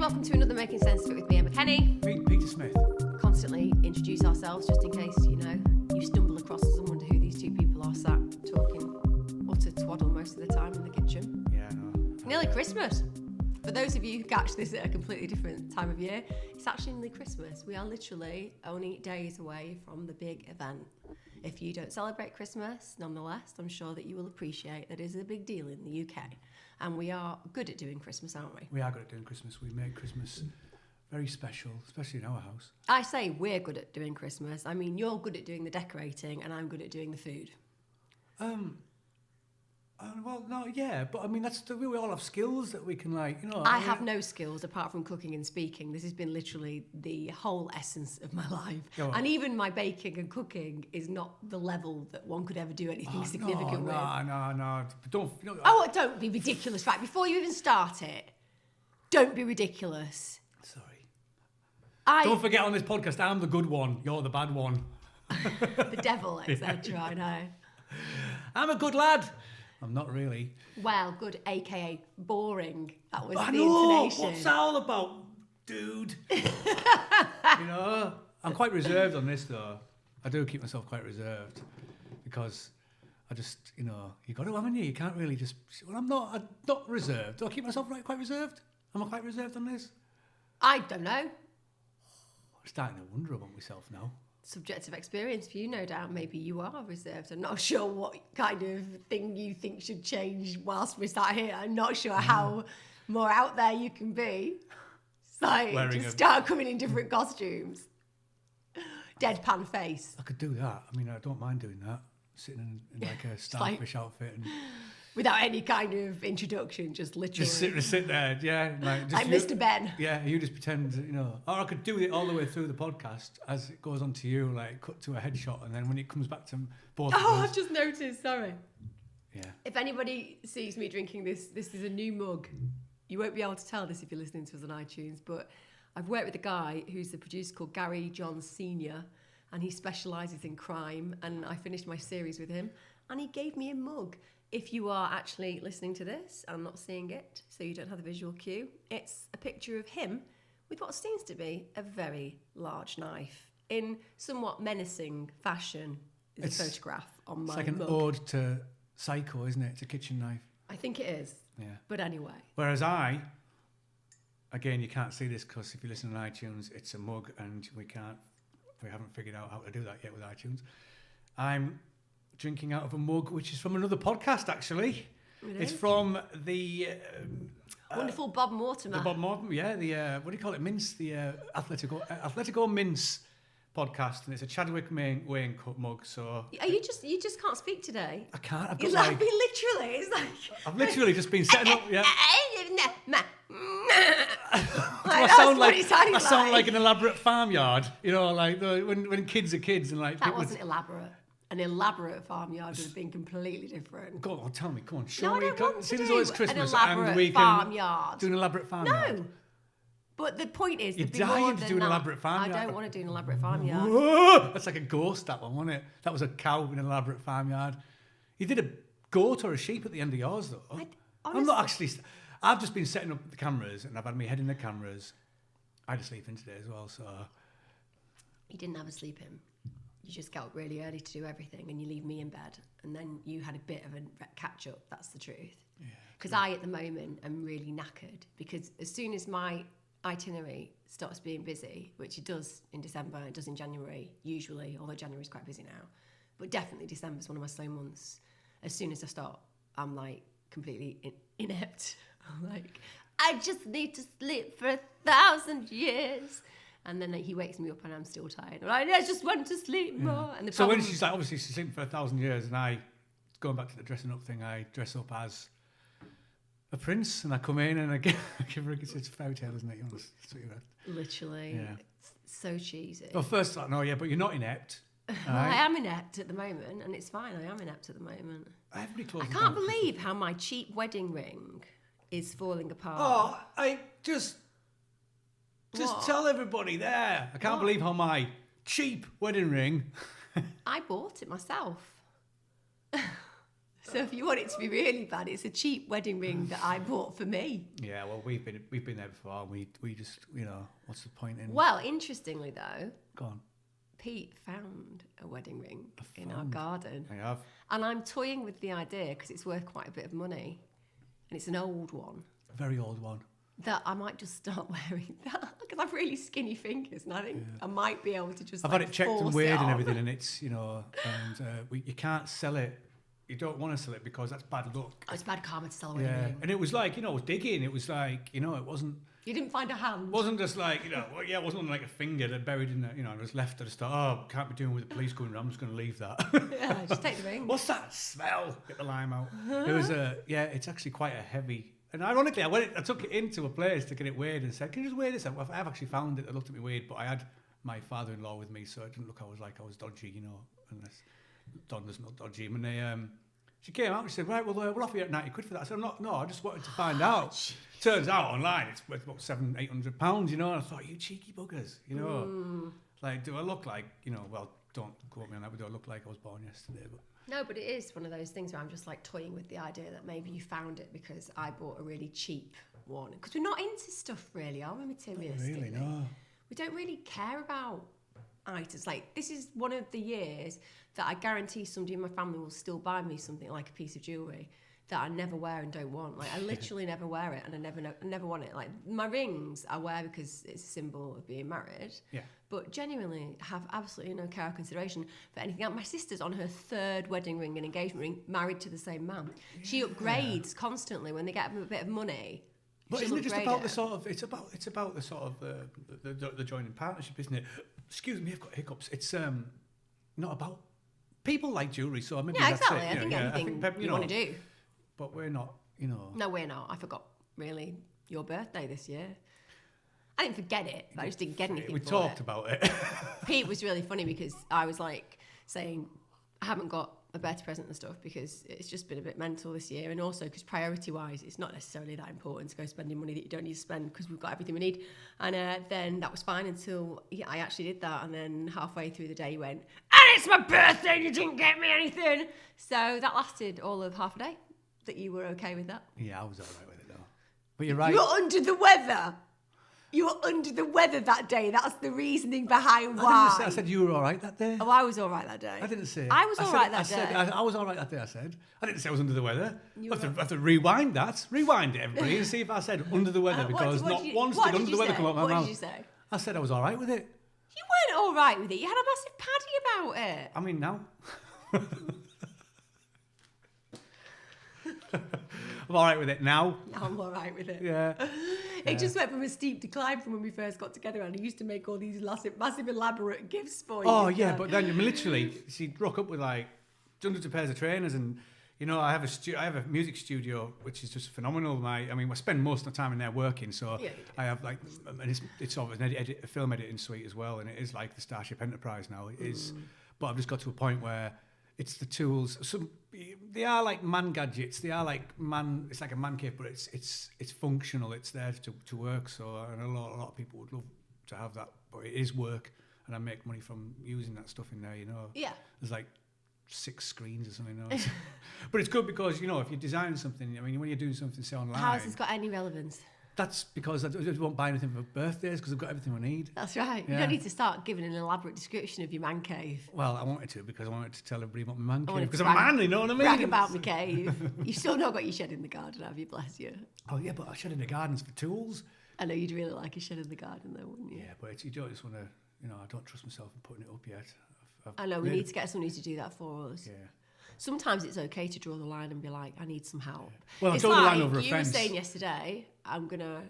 welcome to another Making Sense of It with me, Emma Kenny. Peter Smith. Constantly introduce ourselves just in case, you stumble across us and wonder who these two people are sat talking utter twaddle most of the time in the kitchen. Yeah, I know. Nearly Christmas. For those of you who catch this at a completely different time of year, it's actually nearly Christmas. We are literally only days away from the big event. If you don't celebrate Christmas, nonetheless, I'm sure that you will appreciate that it is a big deal in the UK. And we are good at doing Christmas, aren't we? We are good at doing Christmas. We make Christmas very special, especially in our house. I say we're good at doing Christmas. I mean, you're good at doing the decorating and I'm good at doing the food. Well, no, yeah, but I mean, we all have skills that we can, I have no skills apart from cooking and speaking. This has been literally the whole essence of my life. Go on. And even my baking and cooking is not the level that one could ever do anything significant with. No. Don't be ridiculous. Right, before you even start it, don't be ridiculous. Sorry. Don't forget on this podcast, I'm the good one, you're the bad one. The devil, etc. I know. I'm a good lad. I'm not really. Well, good, aka boring. That was I the know. intonation. What's that all about, dude? I'm quite reserved on this though. I do keep myself quite reserved because I just, you got to, haven't you? You can't really just. Well, I'm not reserved. Do I keep myself quite reserved? Am I quite reserved on this? I don't know. I'm starting to wonder about myself now. Subjective experience for you, no doubt. Maybe you are reserved. I'm not sure what kind of thing you think should change whilst we're sat here. I'm not sure how more out there you can be. It's like, just start coming in different costumes. Deadpan face. I could do that. I mean, I don't mind doing that. Sitting in like a starfish outfit and without any kind of introduction, just literally. Just sit there, yeah. Like Mr. Ben. Yeah, you just pretend, Or I could do it all the way through the podcast as it goes on to you, like cut to a headshot, and then when it comes back to both of us. I've just noticed, sorry. Yeah. If anybody sees me drinking this is a new mug. You won't be able to tell this if you're listening to us on iTunes, but I've worked with a guy who's a producer called Gary Johns Sr., and he specialises in crime, and I finished my series with him, and he gave me a mug. If you are actually listening to this and not seeing it, so you don't have the visual cue, it's a picture of him with what seems to be a very large knife. In somewhat menacing fashion is a photograph on my mug. It's like an ode to Psycho, isn't it? It's a kitchen knife. I think it is. Yeah. But anyway. Whereas again, you can't see this because if you listen on iTunes, it's a mug and we haven't figured out how to do that yet with iTunes. I'm drinking out of a mug which is from another podcast, actually. It's from the wonderful Bob Mortimer. The Bob Mortimer, yeah. The what do you call it? Mince, the Athletico Mince podcast, and it's a Chadwick Wayne Cup mug. So you just can't spep today. I can't. I've got it's like literally. It's like I've literally just been setting up. Yeah. I sound like an elaborate farmyard. Like when kids are kids and like. That wasn't elaborate. An elaborate farmyard would have been completely different. Go on, tell me. Go on, show no, me. I don't want to do it's Christmas an elaborate and we can farmyard. Do an elaborate farmyard. No. But the point is, you're dying to do an elaborate farmyard. I don't want to do an elaborate farmyard. Whoa! That's like a ghost, that one, wasn't it? That was a cow in an elaborate farmyard. You did a goat or a sheep at the end of yours, though. I'm not actually. I've just been setting up the cameras, and I've had my head in the cameras. I had a sleep in today as well, so. You didn't have a sleep in. You just get up really early to do everything, and you leave me in bed, and then you had a bit of a catch up. That's the truth. Because I, at the moment, am really knackered. Because as soon as my itinerary starts being busy, which it does in December, it does in January usually, although January's quite busy now, but definitely December's one of my slow months. As soon as I start, I'm like completely inept. I'm like, I just need to sleep for 1,000 years. And then he wakes me up and I'm still tired. And I just want to sleep more. And so when she's like, obviously she's sleeping for 1,000 years, and going back to the dressing up thing, I dress up as a prince, and I come in and I give her it's a fairy tale, isn't it? You want to literally. Yeah. It's so cheesy. Well, first, no, yeah, but you're not inept. Well, I am inept at the moment, and it's fine. I am inept at the moment. I can't believe how my cheap wedding ring is falling apart. Oh, I just tell everybody there. I can't believe how my cheap wedding ring. I bought it myself. So if you want it to be really bad, it's a cheap wedding ring that I bought for me. Yeah, well, we've been there before. We just, what's the point in? Well, interestingly though, Go on. Pete found a wedding ring in our garden. I have. And I'm toying with the idea because it's worth quite a bit of money. And it's an old one. A very old one. That I might just start wearing that because I've really skinny fingers and I think I might be able to just I've had it checked and weighed and on. everything, and it's, and you can't sell it. You don't want to sell it because that's bad luck. Oh, it's bad karma to sell a wedding ring. And it was like, I was digging. It was like, it wasn't. You didn't find a hand? Wasn't just like, it wasn't like a finger that buried in there, I was left. I just thought, can't be doing with the police going around. I'm just going to leave that. Yeah, just take the ring. What's that smell? Get the lime out. It was it's actually quite a heavy. And ironically, I took it into a place to get it weighed and said, can you just weigh this? I've actually found it. I looked at me weighed, but I had my father-in-law with me, so it didn't look I was dodgy, unless Don was not dodgy. And she came out and she said, right, well, we'll offer you 90 quid for that. I said, no, I just wanted to find out. Turns out online it's worth about £700-800, and I thought, you cheeky buggers, Like, do I look like, well, don't quote me on that, but do I look like I was born yesterday? But no, but it is one of those things where I'm just like toying with the idea that maybe you found it because I bought a really cheap one. Because we're not into stuff really, are we, materialistically? Really, no. We don't really care about items. Like, this is one of the years that I guarantee somebody in my family will still buy me something like a piece of jewellery that I never wear and don't want. Like, I literally never wear it and I never want it. Like, my rings I wear because it's a symbol of being married. Yeah. But genuinely have absolutely no care or consideration for anything else. My sister's on her 3rd wedding ring and engagement ring, married to the same man. Yeah. She upgrades constantly when they get a bit of money. But isn't it just about the sort of? It's about the sort of the joining partnership, isn't it? Excuse me, I've got hiccups. It's not about people like jewellery, so maybe that's exactly. it. I think anything you want to do. But we're not, No, we're not. I forgot really your birthday this year. I didn't forget it, but I just didn't get anything. We for talked it. about it. Pete was really funny because I was like saying I haven't got a better present and stuff because it's just been a bit mental this year, and also because priority-wise, it's not necessarily that important to go spending money that you don't need to spend because we've got everything we need. And then that was fine until I actually did that, and then halfway through the day he went, "And it's my birthday, and you didn't get me anything." So that lasted all of half a day. That you were okay with that? Yeah, I was all right with it though. But you're right. You were under the weather. You were under the weather that day. That's the reasoning behind why. I said you were all right that day. Oh, I was all right that day. I didn't say. I was all right that day. I was all right that day. I said. I didn't say I was under the weather. I have to rewind that. Rewind it, everybody, and see if I said under the weather because not once did under the weather come out my mouth. What did you say? I said I was all right with it. You weren't all right with it. You had a massive paddy about it. I mean, now. I'm all right with it now. Now I'm all right with it. Yeah. It just went from a steep decline from when we first got together, and I used to make all these massive elaborate gifts for you. Oh, yeah, but then literally, she'd rock up with like hundreds of pairs of trainers, and I have a music studio which is just phenomenal. I spend most of the time in there working, so yeah, I have like, and it's sort of a film editing suite as well, and it is like the Starship Enterprise now. It is, but I've just got to a point where it's the tools. They are like man gadgets. They are like man. It's like a man cave, but it's functional. It's there to work. So I know a lot of people would love to have that, but it is work, and I make money from using that stuff in there. Yeah. There's like 6 screens or something. But it's good because if you're designing something. I mean, when you're doing something say online. How has this got any relevance? That's because I just won't buy anything for birthdays because I've got everything I need. That's right. Yeah. You don't need to start giving an elaborate description of your man cave. Well, I wanted to because I wanted to tell everybody about my man cave because I'm a man, you know what I mean? Brag about my cave. You've still not got your shed in the garden, have you? Bless you. Oh, yeah, but a shed in the garden's for tools. I know you'd really like a shed in the garden though, wouldn't you? Yeah, but you don't just want to, I don't trust myself in putting it up yet. I know, we need to get somebody to do that for us. Yeah. Sometimes it's okay to draw the line and be like, I need some help. Yeah. Well, it's draw the line over a fence. You were saying yesterday, I'm going to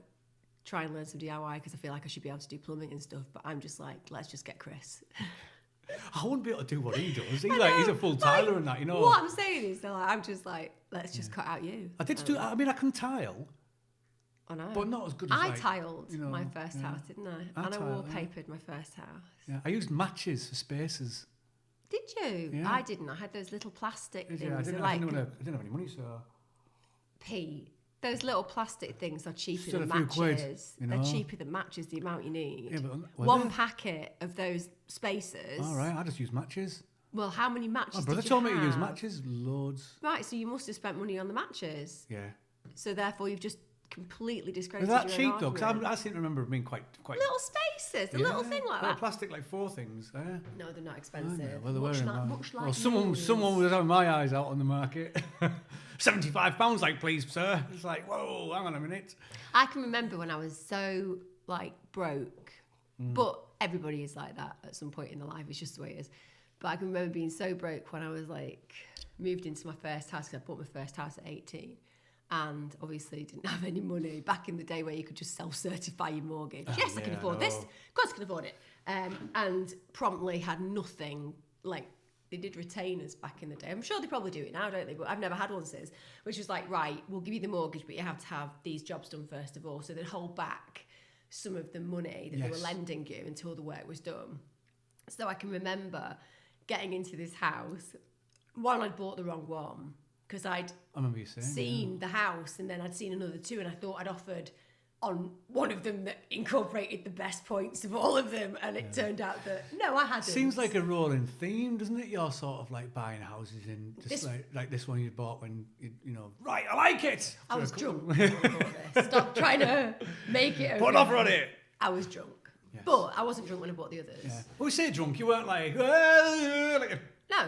try and learn some DIY because I feel like I should be able to do plumbing and stuff, but I'm just like, let's just get Chris. I wouldn't be able to do what he does. He's a full tiler and that, What I'm saying is, I'm just like, let's just cut out you. I can tile. I know. But not as good as I tiled my first house, didn't I? And I wallpapered my first house. Yeah, I used matches for spaces. Did you? Yeah. I didn't. I had those little plastic things. Yeah, I didn't have any money, so... Pete, those little plastic things are cheaper Still than matches. Quid, They're cheaper than matches, the amount you need. Yeah, but one packet of those spacers. All right, I just use matches. Well, how many matches My brother did you told me have? to use matches, loads. Right, so you must have spent money on the matches. Yeah. So therefore, you've just completely disgraced Is that your cheap own though? Because argument. I seem to remember it being quite Little spaces, a little thing like Little that. plastic, like 4 things. Yeah. No, they're not I expensive. know. Well, they much, were. much like Well, someone was having my eyes out on the market. £75, like, please, sir. It's like, whoa, hang on a minute. I can remember when I was so like broke, but everybody is like that at some point in their life. It's just the way it is. But I can remember being so broke when I was like moved into my first house, because I bought my first house at 18. And obviously didn't have any money back in the day where you could just self-certify your mortgage. Yes, I can afford this. Of course I can afford it. And promptly had nothing. Like, they did retainers back in the day. I'm sure they probably do it now, don't they? But I've never had one since. Which was like, right, we'll give you the mortgage, but you have to have these jobs done first of all. So they'd hold back some of the money that they were lending you until the work was done. So I can remember getting into this house. One, I'd bought the wrong one. Because I remember you saying, seen the house, and then I'd seen another 2, and I thought I'd offered on one of them that incorporated the best points of all of them, and it turned out that no, I hadn't. Seems like a rolling theme, doesn't it? You're sort of like buying houses in just like this one you bought when you know. Right, I like it. I was drunk. When I bought this. Stop trying to make it. Put an offer on it. I was drunk, Yes. but I wasn't drunk when I bought the others. Yeah. Well, we say drunk. You weren't like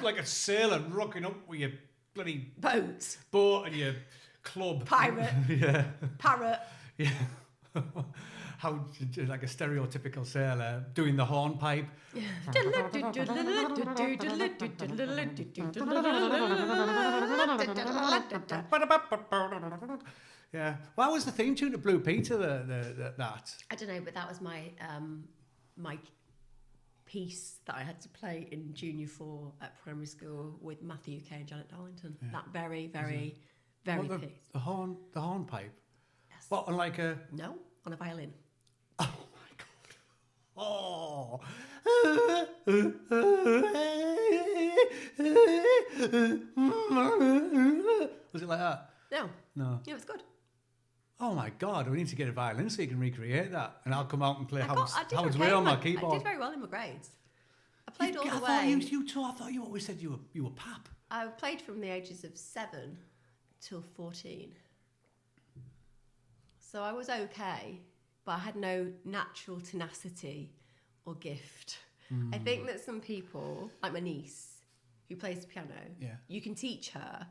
like a sailor rocking up with your bloody Boats, boat and your club. pirate, parrot. Yeah. How like a stereotypical sailor doing the hornpipe. Yeah. Why was the theme tune to Blue Peter that? I don't know, but that was my my piece that I had to play in Junior 4 at primary school with Matthew Kay and Janet Darlington. Yeah. That very piece. The hornpipe. Yes. What, on like a... No, on a violin. Oh my God. Oh. Was it like that? No. No. Yeah, it was good. Oh my God, we need to get a violin so you can recreate that. And I'll come out and play Howard's okay Way on my keyboard. I did very well in my grades. I played all the way. I thought you always said you were pap. I played from the ages of 7 till 14. So I was okay, but I had no natural tenacity or gift. I think that some people, like my niece, who plays the piano, you can teach her,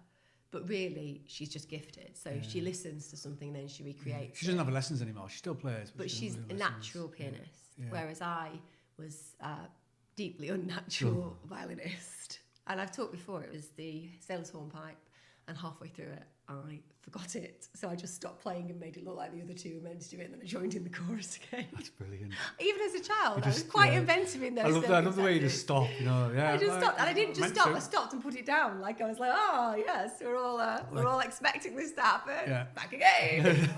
but really she's just gifted. So she listens to something, then she recreates. She doesn't have lessons anymore. She still plays, but she's a natural pianist, whereas I was a deeply unnatural violinist. And I've talked before, it was the sailor's hornpipe, and halfway through it, I forgot it. So I just stopped playing and made it look like the other two were meant to do it, and then I joined in the chorus again. That's brilliant. Even as a child, I was quite inventive in those I love the way you just stop, you know. Yeah, I just stopped, and I didn't just stop. I stopped and put it down. Like I was like, oh yes, we're all expecting this to happen. Yeah. Back again.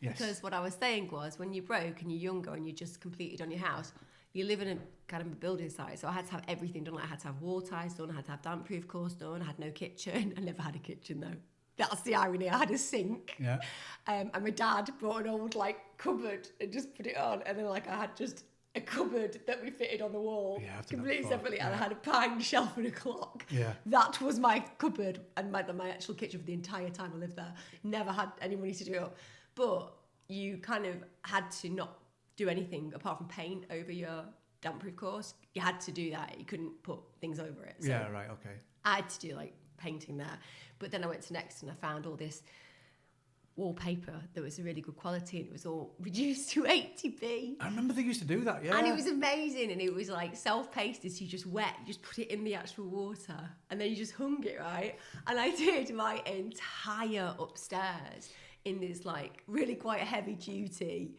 Yes. Because what I was saying was, when you're broke and you're younger and you just completed on your house, you live in a kind of a building site. So I had to have everything done. Like I had to have wall ties done. I had to have damp-proof course done. I had no kitchen. I never had a kitchen though. That's the irony. I had a sink. Yeah. And my dad bought an old like cupboard and just put it on. And then like I had just a cupboard that we fitted on the wall, completely separately. And I had a pine shelf and a clock. Yeah. That was my cupboard and my actual kitchen for the entire time I lived there. Never had any money to do it. But you kind of had to not do anything apart from paint over your damp-proof course. You had to do that. You couldn't put things over it. So yeah, right, okay. I had to do like painting there. But then I went to Next and I found all this wallpaper that was a really good quality, and it was all reduced to 80p. I remember they used to do that, yeah. And it was amazing, and it was like self-pasted, so you just you just put it in the actual water, and then you just hung it, right? And I did my entire upstairs in this like really quite heavy-duty,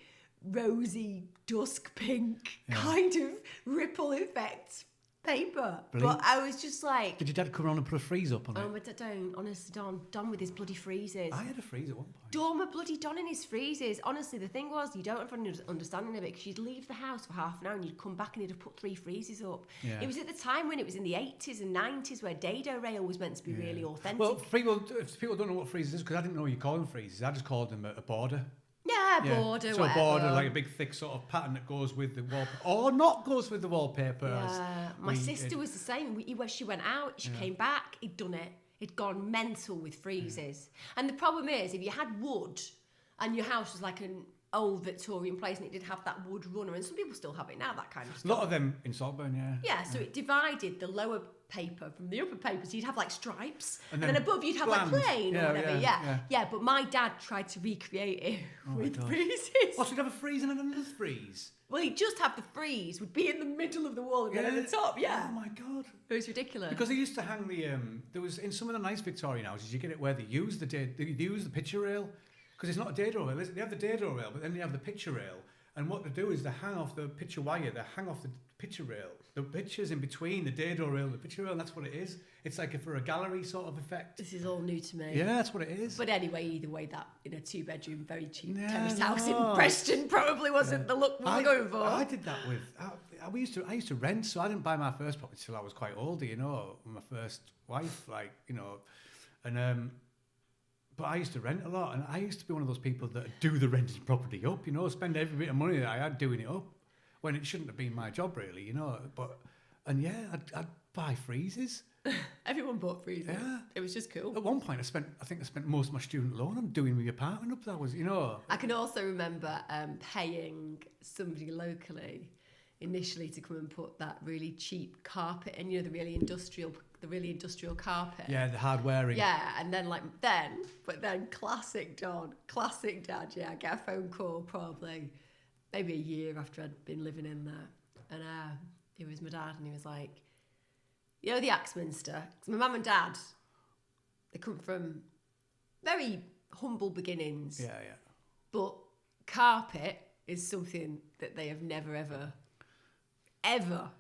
rosy, dusk pink kind of ripple effect paper. Brilliant. But I was just like... Did your dad come around and put a freeze up on it? Oh, my dad don't. Honestly, Don with his bloody freezes. I had a freeze at one point. Don were bloody Don in his freezes. Honestly, the thing was, you don't have an understanding of it, because you'd leave the house for half an hour and you'd come back and he'd have put 3 freezes up. Yeah. It was at the time when it was in the 80s and 90s where Dado Rail was meant to be really authentic. Well, if people don't know what freezes is, because I didn't know you call them freezes, I just called them a border. Yeah, border, so whatever. a border, like a big thick sort of pattern that goes with the wallpaper, or not goes with the wallpaper. Yeah, my sister was the same. When she went out, she came back, he'd done it. He'd gone mental with freezes. And the problem is, if you had wood and your house was like an old Victorian place and it did have that wood runner, and some people still have it now, that kind of stuff. A lot of them in Saltburn, Yeah, so it divided the lower paper from the upper paper, so you'd have like stripes, and then above you'd have bland. like plain or whatever. Yeah. But my dad tried to recreate it with freezes. Oh, so you'd have a freeze and another freeze? Well, he'd just have the freeze, would be in the middle of the wall and then at the top, Oh my God. It was ridiculous. Because they used to hang the, there was, in some of the nice Victorian houses, you get it where they use the picture rail, because it's not a dado rail. They have the dado rail, but then they have the picture rail. And what they do is they hang off the picture wire, they hang off the picture rail. The picture's in between the dado rail and the picture rail, and that's what it is. It's like for a gallery sort of effect. This is all new to me. Yeah, that's what it is. But anyway, either way, that in a 2-bedroom, very cheap terraced house in Preston probably wasn't the look we were going for. I did that with. I used to rent, so I didn't buy my first property till I was quite older. You know, my first wife, like and But I used to rent a lot, and I used to be one of those people that do the rented property up. You know, spend every bit of money that I had doing it up, when it shouldn't have been my job really. You know, I'd buy freezes. Everyone bought freezers. Yeah. It was just cool. At one point, I spent most of my student loan on doing my apartment up. That was, I can also remember paying somebody locally initially to come and put that really cheap carpet in, the really industrial carpet. Yeah, the hard wearing. Yeah, and then classic dad, yeah, I get a phone call probably maybe a year after I'd been living in there. And it was my dad, and he was like, the Axminster. 'Cause my mum and dad, they come from very humble beginnings. Yeah. But carpet is something that they have never, ever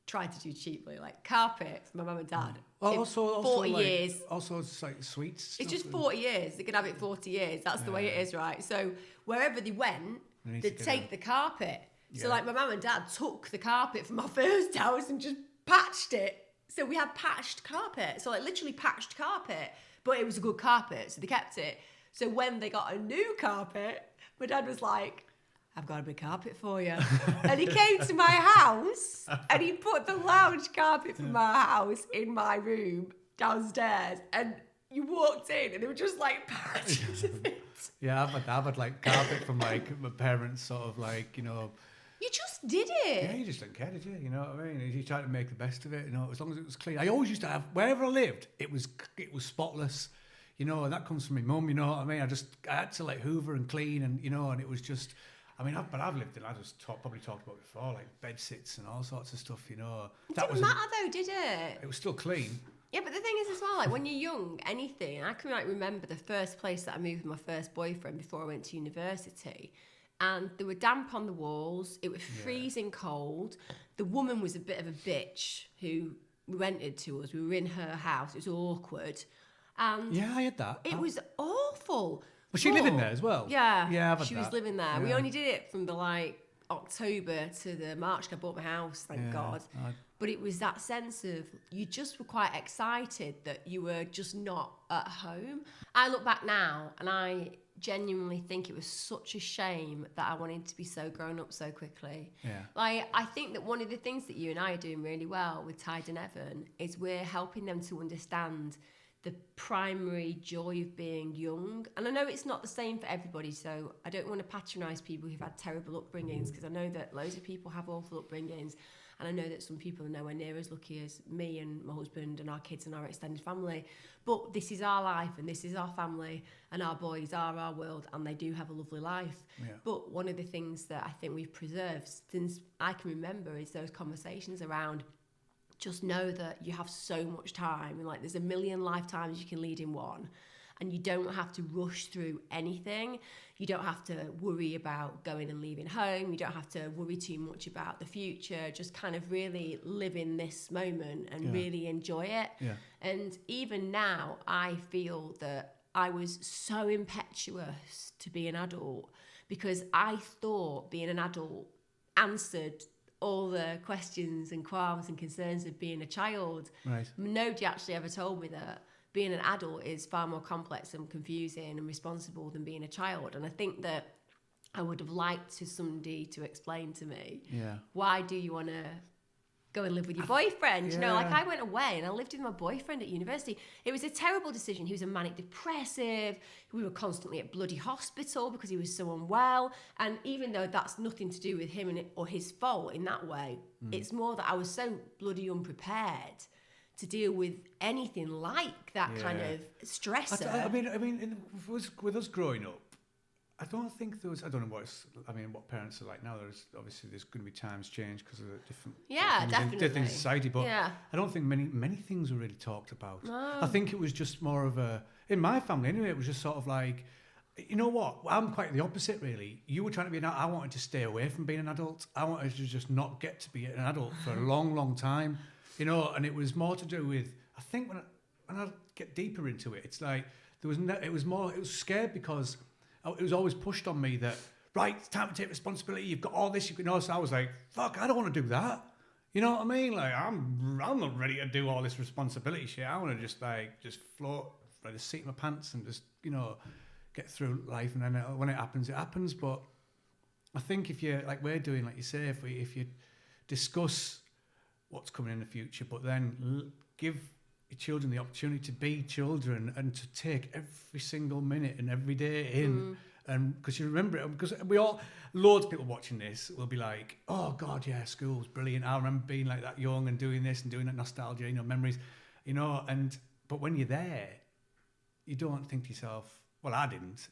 tried to do cheaply. Like carpet, for my mum and dad. Also 40 like, years. Also, it's like sweets. It's just 40 years. They could have it 40 years. That's the way it is, right? So wherever they went, they'd take the carpet. Yeah. So like my mum and dad took the carpet from our first house and just patched it. So we had patched carpet. So like literally patched carpet. But it was a good carpet, so they kept it. So when they got a new carpet, my dad was like, I've got a big carpet for you. And he came to my house and he put the lounge carpet from our house in my room downstairs. And you walked in and they were just like patches of it. Yeah, I've had like carpet from like my parents, sort of like, You just did it. Yeah, you just didn't care, did you? You know what I mean? You tried to make the best of it, as long as it was clean. I always used to have, wherever I lived, it was spotless, and that comes from my mum, you know what I mean? I had to like hoover and clean, and and it was just, I've lived in, probably talked about it before, like bed sits and all sorts of stuff, It didn't matter though, did it? It was still clean. Yeah, but the thing is as well, like when you're young, anything, I can remember the first place that I moved with my first boyfriend before I went to university. And there were damp on the walls. It was freezing cold. The woman was a bit of a bitch who rented to us. We were in her house. It was awkward. And yeah, I had that. It was awful. Was she living there as well? Yeah. Yeah, she was living there. Yeah. We only did it from the October to the March. I bought my house, thank God. But it was that sense of you just were quite excited that you were just not at home. I look back now and I genuinely think it was such a shame that I wanted to be so grown up so quickly. Yeah. Like, I think that one of the things that you and I are doing really well with Tide and Evan is we're helping them to understand the primary joy of being young. And I know it's not the same for everybody, so I don't want to patronise people who've had terrible upbringings, because I know that loads of people have awful upbringings. And I know that some people are nowhere near as lucky as me and my husband and our kids and our extended family. But this is our life and this is our family, and our boys are our world, and they do have a lovely life. Yeah. But one of the things that I think we've preserved since I can remember is those conversations around just know that you have so much time, and like there's a million lifetimes you can lead in one. And you don't have to rush through anything. You don't have to worry about going and leaving home. You don't have to worry too much about the future. Just kind of really live in this moment and really enjoy it. Yeah. And even now, I feel that I was so impetuous to be an adult because I thought being an adult answered all the questions and qualms and concerns of being a child. Right. Nobody actually ever told me that being an adult is far more complex and confusing and responsible than being a child. And I think that I would have liked to somebody to explain to me, Yeah. why do you want to go and live with your boyfriend? You know, like I went away and I lived with my boyfriend at university. It was a terrible decision. He was a manic depressive. We were constantly at bloody hospital because he was so unwell. And even though that's nothing to do with him or his fault in that way, it's more that I was so bloody unprepared to deal with anything like that kind of stressor. I mean, with us growing up, I don't think there was. I don't know what parents are like now. There's going to be times change because of the different. Definitely. Things in society, but I don't think many things were really talked about. No. I think it was just more of a, in my family anyway. It was just sort of like, you know what? I'm quite the opposite, really. You were trying to be an adult. I wanted to stay away from being an adult. I wanted to just not get to be an adult for a long, long time. You know, and it was more to do with. I think when I get deeper into it, it's like there was. It was scared because. It was always pushed on me that, right, it's time to take responsibility. You've got all this, you can know. So I was like, fuck, I don't want to do that. You know what I mean? Like, I'm not ready to do all this responsibility shit. I want to just float by the seat of my pants and just, you know, get through life. And then when it happens, it happens. But I think if you, like we're doing, like you say, if you discuss what's coming in the future, but then give your children the opportunity to be children and to take every single minute and every day in, and because you remember it, because loads of people watching this will be like, oh God, yeah, school's brilliant. I remember being like that young and doing this and doing that, nostalgia, you know, memories, you know, but when you're there, you don't think to yourself, well, I didn't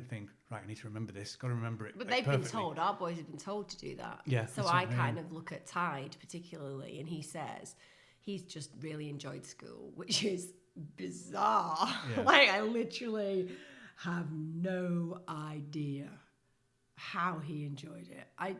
think, right, I need to remember this, got to remember it. But they've been told, our boys have been told to do that. Yeah. So I kind of look at Tide particularly, and he says, he's just really enjoyed school, which is bizarre. Yeah. Like, I literally have no idea how he enjoyed it.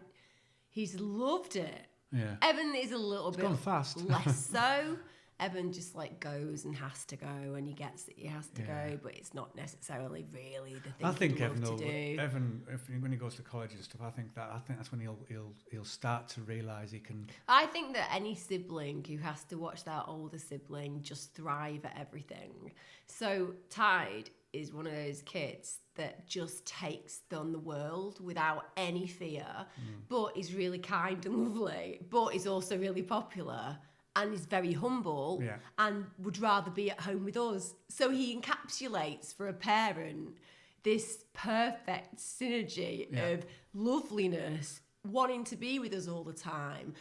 He's loved it. Yeah. Evan is a little It's bit gone fast. less so. Evan just like goes and has to go, and he gets that he has to go, but it's not necessarily really the thing. I think he'd love to do. Evan, when he goes to college and stuff, I think that's when he'll start to realise he can. I think that any sibling who has to watch their older sibling just thrive at everything. So Tide is one of those kids that just takes on the world without any fear, but is really kind and lovely, but is also really popular. And is very humble and would rather be at home with us. So he encapsulates for a parent this perfect synergy of loveliness, wanting to be with us all the time.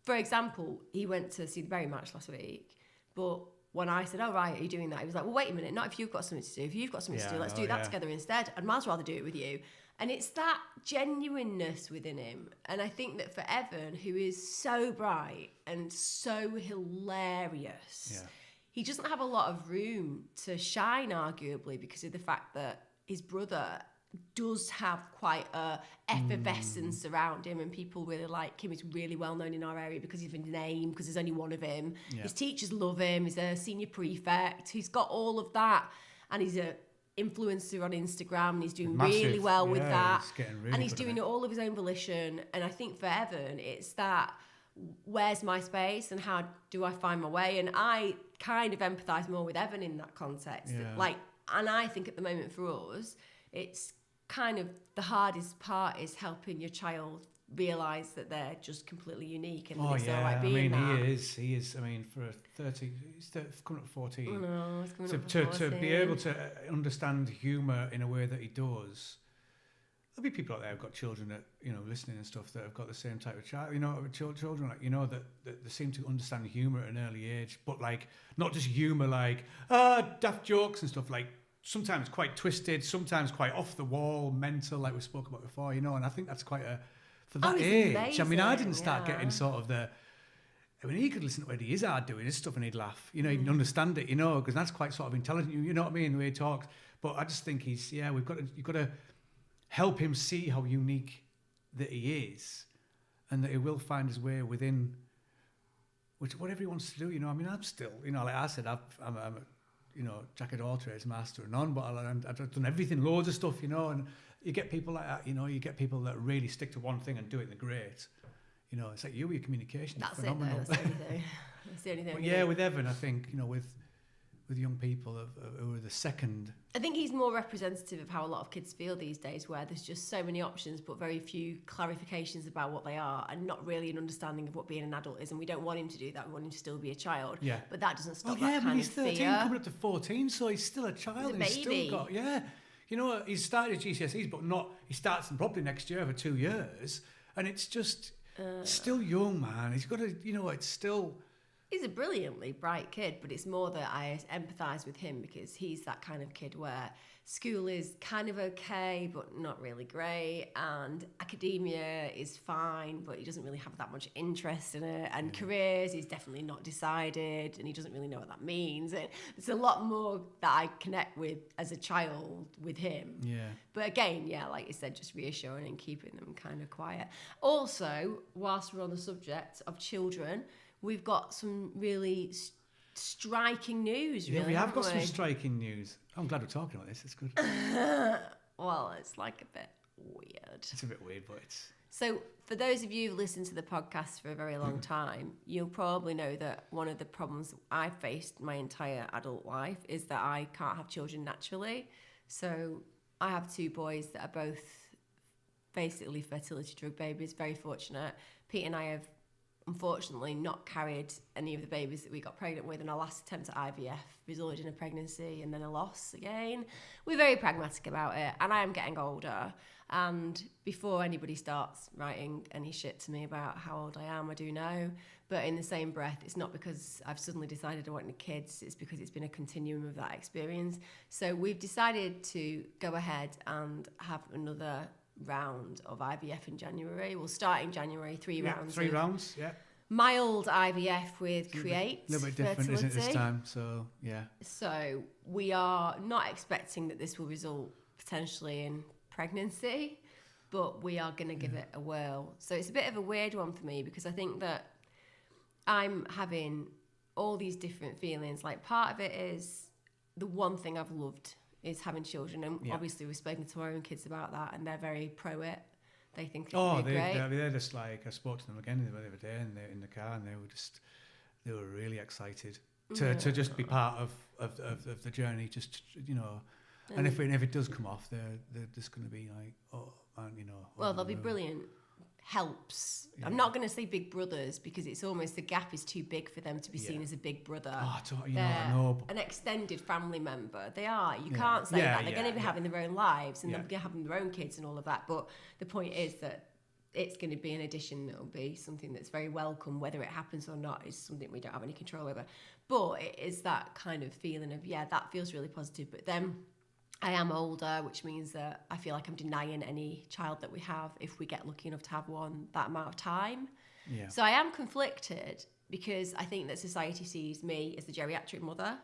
For example, he went to see the Bury match last week, but when I said, oh, right, are you doing that? He was like, well, wait a minute, not if you've got something to do. If you've got something to do, let's do that together instead. I'd much rather do it with you. And it's that genuineness within him. And I think that for Evan, who is so bright and so hilarious, he doesn't have a lot of room to shine, arguably, because of the fact that his brother does have quite a effervescence around him, and people really like him. He's really well known in our area because of his name, because there's only one of him. His teachers love him. He's a senior prefect. He's got all of that, and he's a influencer on Instagram, and he's doing really well with that, and he's doing it all of his own volition. And I think for Evan, it's that, where's my space and how do I find my way? And I kind of empathise more with Evan in that context. Like, and I think at the moment for us, it's kind of the hardest part is helping your child realise that they're just completely unique, and it's all right being that. He is. I mean, for 30, he's coming up to 14. Oh no, he's coming up to 14. To be able to understand humour in a way that he does. There'll be people out there who've got children that, you know, listening and stuff, that have got the same type of child, you know, children, like, you know, that they seem to understand humour at an early age, but like not just humour like daft jokes and stuff, like sometimes quite twisted, sometimes quite off the wall, mental, like we spoke about before, you know. And I think that's quite for that age. Amazing. I mean, I didn't start getting sort of he could listen to Eddie Izzard doing his stuff and he'd laugh, you know, he'd understand it, you know, because that's quite sort of intelligent, you know what I mean, the way he talks. But I just think you've got to help him see how unique that he is, and that he will find his way within whatever he wants to do, you know. I mean, I'm still, you know, like I said, I'm a, you know, jack of all trades, master of none, but I've done everything, loads of stuff, you know. And you get people like that, you know, you get people that really stick to one thing and do it in the great. You know, it's like your communication is phenomenal. That's the only thing. But yeah, with Evan, I think, you know, with young people who are the second. I think he's more representative of how a lot of kids feel these days, where there's just so many options but very few clarifications about what they are, and not really an understanding of what being an adult is. And we don't want him to do that. We want him to still be a child. Yeah. But that doesn't stop But that kind he's of 13, fear. coming up to 14, so he's still a child. He's a He's baby. still got, you know, he's started his GCSEs, but he starts them probably next year for 2 years, and it's just still young, man. He's got to, you know, it's still. He's a brilliantly bright kid, but it's more that I empathise with him because he's that kind of kid where school is kind of okay, but not really great, and academia is fine, but he doesn't really have that much interest in it, and careers, he's definitely not decided, and he doesn't really know what that means. And there's a lot more that I connect with as a child with him. Yeah. But again, yeah, like you said, just reassuring and keeping them kind of quiet. Also, whilst we're on the subject of children, we've got some really striking news, really. Yeah, we have got haven't some we? striking news. I'm glad we're talking about this. It's good. Well, it's like a bit weird. It's a bit weird, but it's. So, for those of you who've listened to the podcast for a very long time, you'll probably know that one of the problems I've faced my entire adult life is that I can't have children naturally. So, I have 2 boys that are both basically fertility drug babies, very fortunate. Pete and I have unfortunately not carried any of the babies that we got pregnant with, and our last attempt at IVF resulted in a pregnancy and then a loss again. We're very pragmatic about it, and I am getting older, and before anybody starts writing any shit to me about how old I am, I do know, but in the same breath, it's not because I've suddenly decided I want any kids, it's because it's been a continuum of that experience. So we've decided to go ahead and have another round of IVF in January. We'll start in January, 3 rounds. 3 rounds, yeah. Mild IVF with Create. A little bit different, isn't it, this fertility. time? So, yeah. So we are not expecting that this will result potentially in pregnancy, but we are going to give it a whirl. So it's a bit of a weird one for me because I think that I'm having all these different feelings. Like, part of it is the one thing I've loved is having children, and obviously we've spoken to our own kids about that, and they're very pro it. They think it'd be great. They're just like, I spoke to them again the other day, and they're in the car, and they were really excited to just be part of the journey, just, you know. And if it does come off, they're just going to be like, oh man, you know. Well, they'll be brilliant helps. Yeah. I'm not going to say big brothers because it's almost, the gap is too big for them to be seen as a big brother. Oh, I know. An extended family member. They are. You can't say that. They're going to be having their own lives, and they're going to have their own kids and all of that. But the point is that it's going to be an addition that will be something that's very welcome. Whether it happens or not is something we don't have any control over. But it is that kind of feeling of, that feels really positive. But then I am older, which means that I feel like I'm denying any child that we have, if we get lucky enough to have one, that amount of time. Yeah. So I am conflicted because I think that society sees me as the geriatric mother,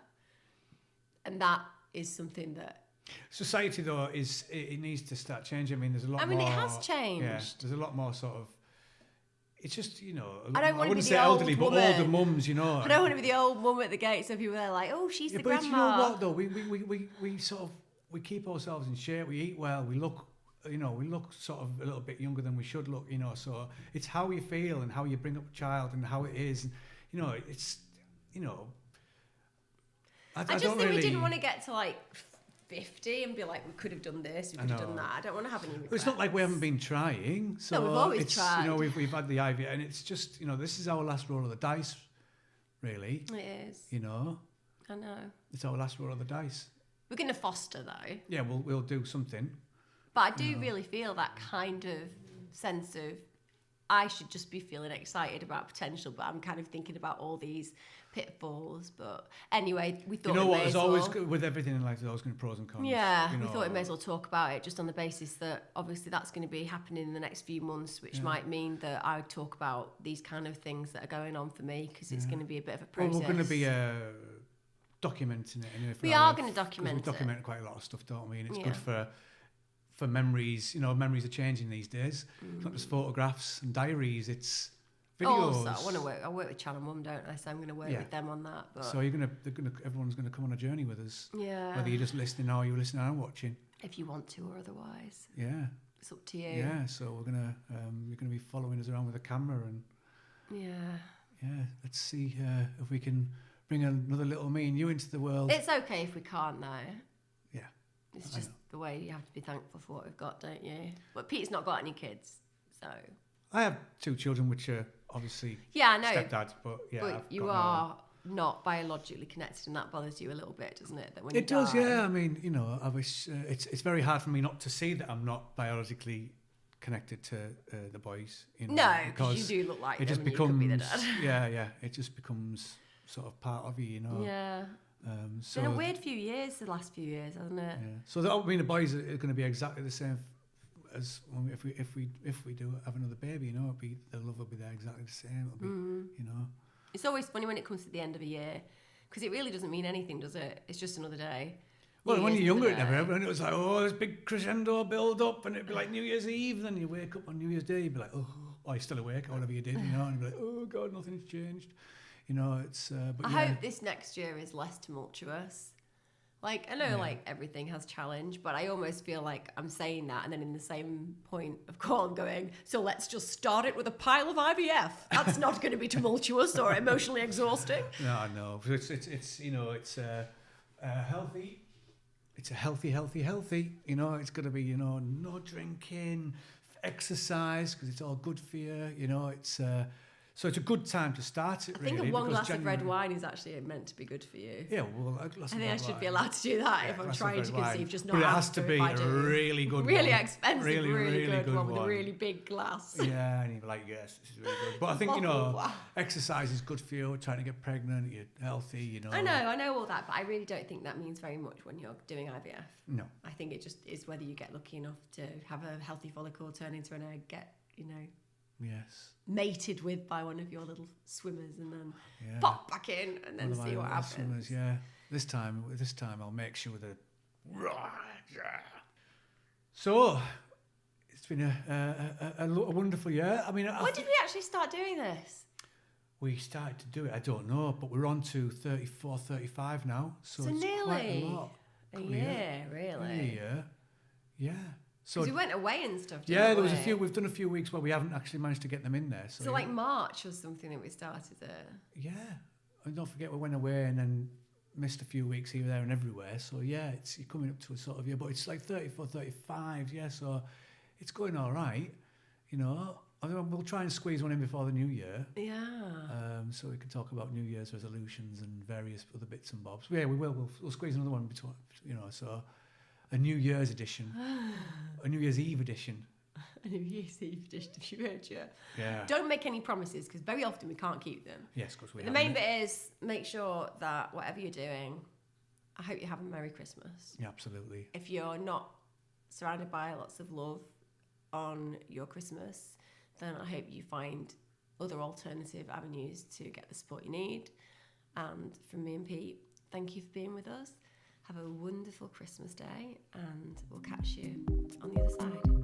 and that is something that society, though, it needs to start changing. I mean, there's a lot more. It has changed. Yeah, there's a lot more sort of. It's just, you know, I wouldn't say elderly, but older mums, you know. I don't want to be the old mum at the gate, so people are like, oh, she's the grandma. But you know what, though? We sort of, we keep ourselves in shape, we eat well, we look sort of a little bit younger than we should look, you know, so it's how you feel and how you bring up a child and how it is, and, you know, it's, you know, I just think we didn't want to get to like 50 and be like, we could have done this, we could have done that. I don't want to have any regrets. It's not like we haven't been trying, so no, we've always tried. You know, we've had the IVF, and it's just, you know, this is our last roll of the dice, really. It is. You know. I know. It's our last roll of the dice. We're going to foster, though. Yeah, we'll do something. But I do really feel that kind of sense of, I should just be feeling excited about potential, but I'm kind of thinking about all these pitfalls. But anyway, we thought, you know what, there's always, with everything in life, there's always going to be pros and cons. Yeah, you know, we thought we may as well talk about it just on the basis that obviously that's going to be happening in the next few months, which might mean that I would talk about these kind of things that are going on for me, because it's going to be a bit of a process. Well, we're going to be documenting it anyway. We are going to document it. We document quite a lot of stuff, don't we? And it's good for memories. You know, memories are changing these days. It's not just photographs and diaries, it's videos. Also, I work with Channel Mum, don't I? So I'm going to work with them on that. But so everyone's going to come on a journey with us. Yeah. Whether you're just listening or you're listening and watching. If you want to or otherwise. Yeah. It's up to you. Yeah. So you're going to be following us around with a camera and. Yeah. Yeah. Let's see if we can bring another little me and you into the world. It's okay if we can't, though. Yeah. It's I just know. the way you have to be thankful for what we've got, don't you? But Pete's not got any kids, so... I have 2 children, which are obviously Yeah, I know. stepdads, but yeah. But I've you got are not biologically connected, and that bothers you a little bit, doesn't it? That when It you does, die, yeah. I mean, you know, I wish it's very hard for me not to see that I'm not biologically connected to the boys. You know, No, because you do look like it them just and you could be the becomes dad. yeah. It just becomes sort of part of you, you know. Yeah. It's So been a weird few years, the last few years, hasn't it? yeah. So I mean, the boys are going to be exactly the same as when if we do have another baby, you know, the love will be there exactly the same. It'll be, you know. It's always funny when it comes to the end of a year, because it really doesn't mean anything, does it? It's just another day. Well, New when Year's you're younger, it another never day. and it was like, oh, this big crescendo build up, and it'd be like New Year's Eve. Then you wake up on New Year's Day, you'd be like, oh, you're still awake, or whatever you did, you know, and you'd be like, oh God, nothing's changed, you know. It's. But I yeah. hope this next year is less tumultuous. Like, I know, like, everything has challenge, but I almost feel like I'm saying that, and then in the same point of call, I'm going, so let's just start it with a pile of IVF. That's not going to be tumultuous or emotionally exhausting. No, I know. It's you know, it's healthy. It's a healthy. You know, it's got to be, you know, no drinking, exercise, because it's all good for you. You know, it's so it's a good time to start it. I think really, one because glass of red January- win is actually meant to be good for you. Yeah, well, a glass I of think I red should be wine. allowed to do that Yeah, if I'm glass of trying red to wine. conceive, just not But it has after to be if I a do. really good Really one. expensive, really good one with a really big glass. Yeah, and you're like, yes, this is really good. But I think, you know, exercise is good for you, trying to get pregnant, you're healthy, you know. I know all that, but I really don't think that means very much when you're doing IVF. No. I think it just is whether you get lucky enough to have a healthy follicle turn into an egg, get, you know, Yes. mated with by one of your little swimmers, and then Yeah. pop back in and then One of see my what little happens. swimmers, yeah. This time I'll make sure that. So, it's been a wonderful year. I mean, When did we actually start doing this? we started to do it. I don't know, but we're on to 34, 35 now. So it's quite nearly a lot. a Couple of year, really. Yeah. Yeah. So Because we went away and stuff. yeah, didn't there was a we? few. We've done a few weeks where we haven't actually managed to get them in there. So, So yeah. like March was something that we started it. Yeah, and don't forget we went away and then missed a few weeks here, there and everywhere. So yeah, you're coming up to a sort of year, but it's like 34, 35, yeah, so it's going all right, you know. I mean, we'll try and squeeze one in before the new year, Yeah. so we can talk about New Year's resolutions and various other bits and bobs. Yeah, we will. We'll squeeze another one between, you know, so a New Year's edition, a New Year's Eve edition. A New Year's Eve dish, if you heard you. Yeah. Don't make any promises, because very often we can't keep them. Yes, because we The main bit is make sure that whatever you're doing, I hope you have a Merry Christmas. Yeah, absolutely. If you're not surrounded by lots of love on your Christmas, then I hope you find other alternative avenues to get the support you need. And from me and Pete, thank you for being with us. Have a wonderful Christmas day, and we'll catch you on the other side.